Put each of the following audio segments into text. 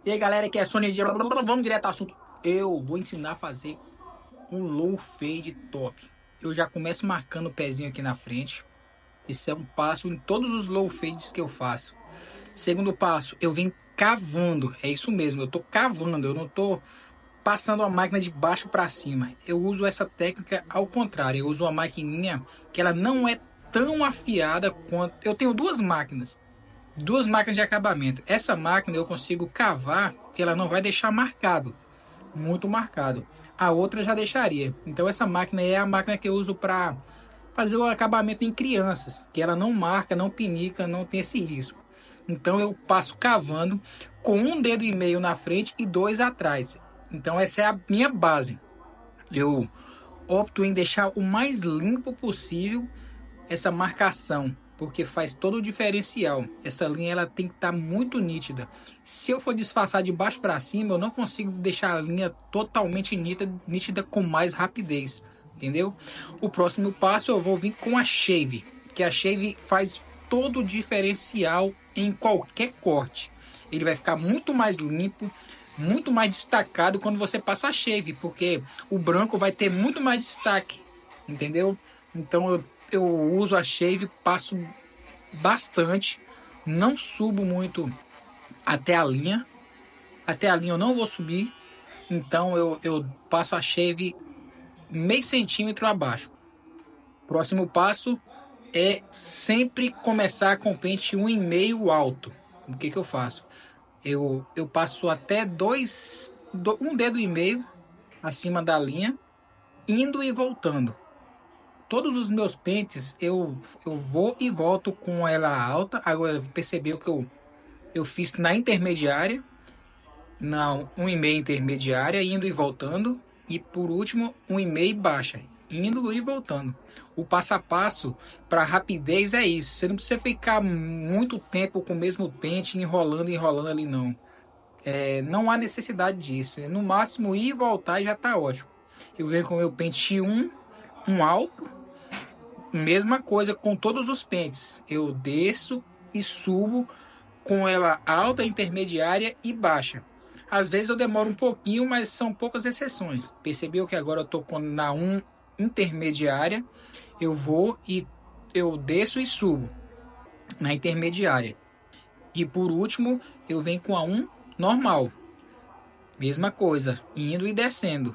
E aí galera, aqui é a Sony de... Vamos direto ao assunto. Eu vou ensinar a fazer um low fade top. Eu já começo marcando o pezinho aqui na frente. Esse é um passo em todos os low fades que eu faço. Segundo passo, eu venho cavando. É isso mesmo, eu tô cavando. Eu não tô passando a máquina de baixo para cima. Eu uso essa técnica ao contrário. Eu uso uma maquininha que ela não é tão afiada quanto... Eu tenho duas máquinas de acabamento. Essa máquina eu consigo cavar que ela não vai deixar marcado, muito marcado. A outra já deixaria. Então essa máquina é a máquina que eu uso para fazer o acabamento em crianças, que ela não marca, não pinica, não tem esse risco. Então eu passo cavando com um dedo e meio na frente e dois atrás. Então essa é a minha base. Eu opto em deixar o mais limpo possível essa marcação, porque faz todo o diferencial. Essa linha ela tem que estar muito nítida. Se eu for disfarçar de baixo para cima, eu não consigo deixar a linha totalmente nítida com mais rapidez, entendeu? O próximo passo eu vou vir com a shave, que a shave faz todo o diferencial em qualquer corte. Ele vai ficar muito mais limpo, muito mais destacado quando você passa a shave, porque o branco vai ter muito mais destaque, entendeu? Então eu uso a shave, passo bastante, não subo muito até a linha. Até a linha eu não vou subir, então eu passo a shave meio centímetro abaixo. Próximo passo é sempre começar com o pente 1,5 alto. O que eu faço? Eu passo até um dedo e meio acima da linha, indo e voltando. Todos os meus pentes eu vou e volto com ela alta. Agora percebeu que eu fiz na intermediária, na 1,5 intermediária, indo e voltando. E por último, 1,5 baixa, indo e voltando. O passo a passo para rapidez é isso. Você não precisa ficar muito tempo com o mesmo pente enrolando ali não. Não há necessidade disso. No máximo ir e voltar já está ótimo. Eu venho com o meu pente um alto. Mesma coisa com todos os pentes. Eu desço e subo com ela alta, intermediária e baixa. Às vezes eu demoro um pouquinho, mas são poucas exceções. Percebeu que agora eu estou na 1 intermediária. Eu vou e eu desço e subo na intermediária. E por último, eu venho com a 1 normal. Mesma coisa, indo e descendo,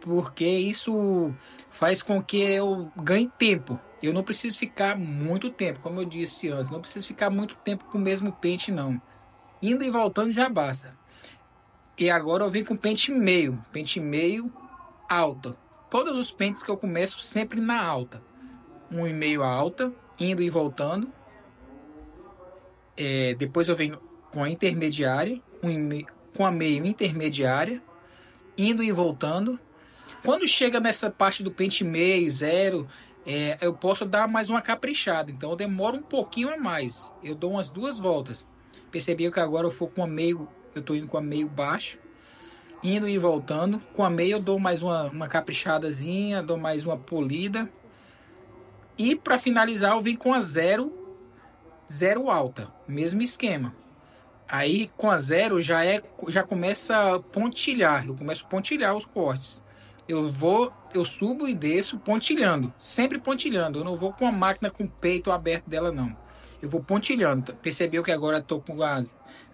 porque isso faz com que eu ganhe tempo. Eu não preciso ficar muito tempo, como eu disse antes, não preciso ficar muito tempo com o mesmo pente não. Indo e voltando já basta. E agora eu venho com pente meio alta. Todos os pentes que eu começo sempre na alta. 1,5 alta, indo e voltando. Depois eu venho com a intermediária, com a meio intermediária, indo e voltando. Quando chega nessa parte do pente meio, zero, eu posso dar mais uma caprichada. Então eu demoro um pouquinho a mais. Eu dou umas 2 voltas. Percebi que agora eu for com a meio, eu estou indo com a meio baixo, indo e voltando. Com a meio eu dou mais uma caprichadazinha, dou mais uma polida. E para finalizar eu vim com a zero alta, mesmo esquema. Aí com a zero já começa a pontilhar. Eu começo a pontilhar os cortes. Eu subo e desço pontilhando, sempre pontilhando. Eu não vou com a máquina com o peito aberto dela não. Eu vou pontilhando. Percebeu que agora estou com a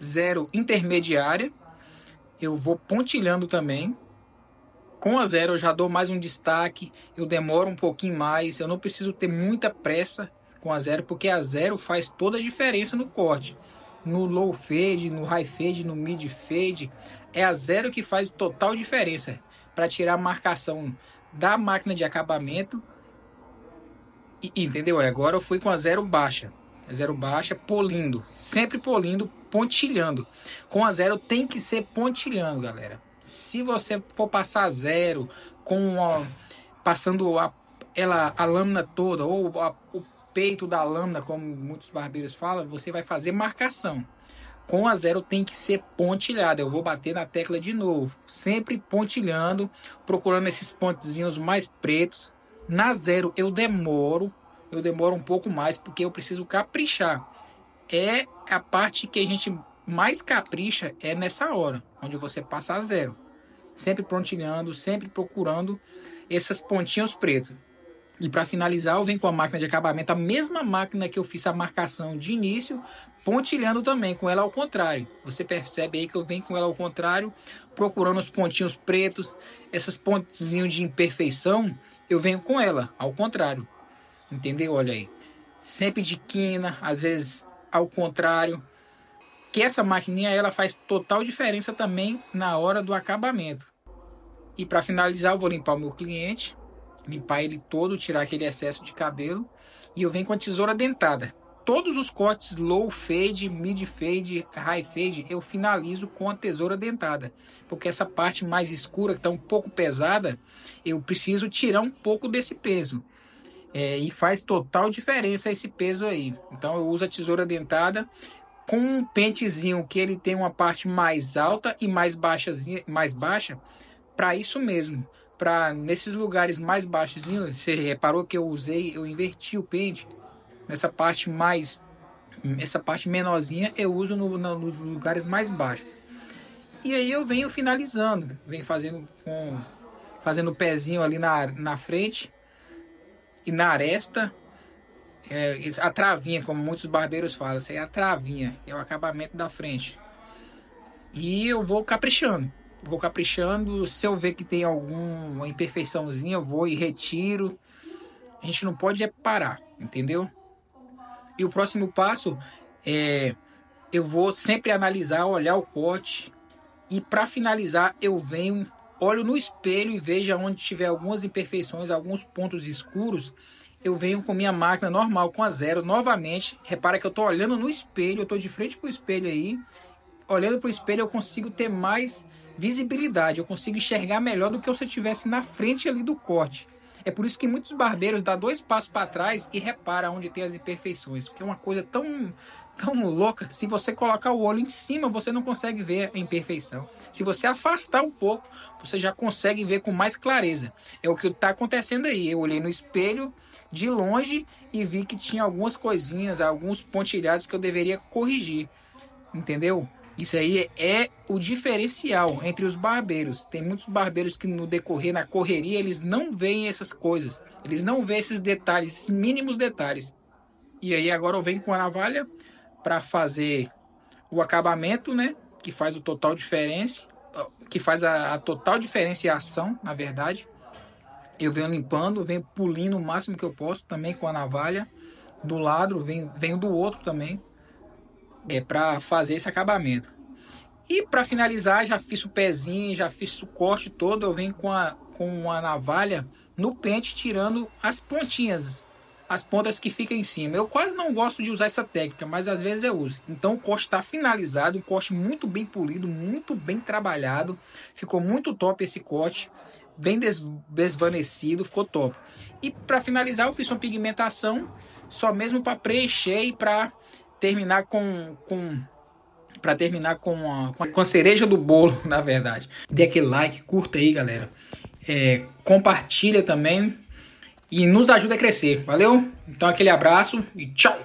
zero intermediária. Eu vou pontilhando também. Com a zero eu já dou mais um destaque. Eu demoro um pouquinho mais. Eu não preciso ter muita pressa com a zero, porque a zero faz toda a diferença no corte. No low fade, no high fade, no mid fade, é a zero que faz total diferença para tirar a marcação da máquina de acabamento. Entendeu? Agora eu fui com a zero baixa, polindo, sempre polindo, pontilhando. Com a zero tem que ser pontilhando, galera. Se você for passar zero passando a lâmina toda ou o peito da lâmina, como muitos barbeiros falam, você vai fazer marcação. Com a zero tem que ser pontilhado. Eu vou bater na tecla de novo, sempre pontilhando, procurando esses pontezinhos mais pretos. Na zero eu demoro um pouco mais, porque eu preciso caprichar. É a parte que a gente mais capricha é nessa hora, onde você passa a zero. Sempre pontilhando, sempre procurando essas pontinhas pretas. E para finalizar, eu venho com a máquina de acabamento, a mesma máquina que eu fiz a marcação de início, pontilhando também, com ela ao contrário. Você percebe aí que eu venho com ela ao contrário, procurando os pontinhos pretos, essas pontinhos de imperfeição, eu venho com ela ao contrário. Entendeu? Olha aí. Sempre de quina, às vezes ao contrário. Que essa maquininha ela faz total diferença também na hora do acabamento. E para finalizar, eu vou limpar o meu cliente, limpar ele todo, tirar aquele excesso de cabelo, e eu venho com a tesoura dentada. Todos os cortes low fade, mid fade, high fade, eu finalizo com a tesoura dentada, porque essa parte mais escura, que está um pouco pesada, eu preciso tirar um pouco desse peso. E faz total diferença esse peso aí. Então eu uso a tesoura dentada com um pentezinho que ele tem uma parte mais alta e mais baixa, para isso mesmo. Para nesses lugares mais baixos, você reparou que eu inverti o pente. Nessa parte essa parte menorzinha eu uso nos lugares mais baixos. E aí eu venho finalizando, venho fazendo o pezinho ali na frente e na aresta. A travinha, como muitos barbeiros falam, isso aí é a travinha, é o acabamento da frente. E eu vou caprichando. Se eu ver que tem alguma imperfeiçãozinha, eu vou e retiro. A gente não pode parar, entendeu? E o próximo passo eu vou sempre analisar, olhar o corte. E para finalizar, olho no espelho e vejo onde tiver algumas imperfeições, alguns pontos escuros. Eu venho com minha máquina normal, com a zero, novamente. Repara que eu estou olhando no espelho, eu estou de frente para o espelho aí. Olhando para o espelho eu consigo ter mais visibilidade, eu consigo enxergar melhor do que se eu estivesse na frente ali do corte. É por isso que muitos barbeiros dão 2 passos para trás e reparam onde tem as imperfeições, porque é uma coisa tão louca. Se você colocar o olho em cima, você não consegue ver a imperfeição. Se você afastar um pouco, você já consegue ver com mais clareza. É o que está acontecendo aí. Eu olhei no espelho de longe e vi que tinha algumas coisinhas, alguns pontilhados que eu deveria corrigir. Entendeu? Isso aí é o diferencial entre os barbeiros. Tem muitos barbeiros que no decorrer, na correria, eles não veem essas coisas. Eles não veem esses detalhes, esses mínimos detalhes. E aí agora eu venho com a navalha para fazer o acabamento, né? Que faz o total diferença, que faz a total diferenciação, na verdade. Eu venho limpando, venho pulindo o máximo que eu posso também com a navalha. Do lado, venho do outro também. Para fazer esse acabamento. E para finalizar, já fiz o pezinho, já fiz o corte todo. Eu venho com a navalha no pente, tirando as pontinhas, as pontas que ficam em cima. Eu quase não gosto de usar essa técnica, mas às vezes eu uso. Então o corte está finalizado, um corte muito bem polido, muito bem trabalhado. Ficou muito top esse corte, bem desvanecido, ficou top. E para finalizar, eu fiz uma pigmentação só mesmo para preencher e para terminar com a cereja do bolo, na verdade. Dê aquele like, curta aí, galera. Compartilha também e nos ajuda a crescer, valeu? Então aquele abraço e tchau!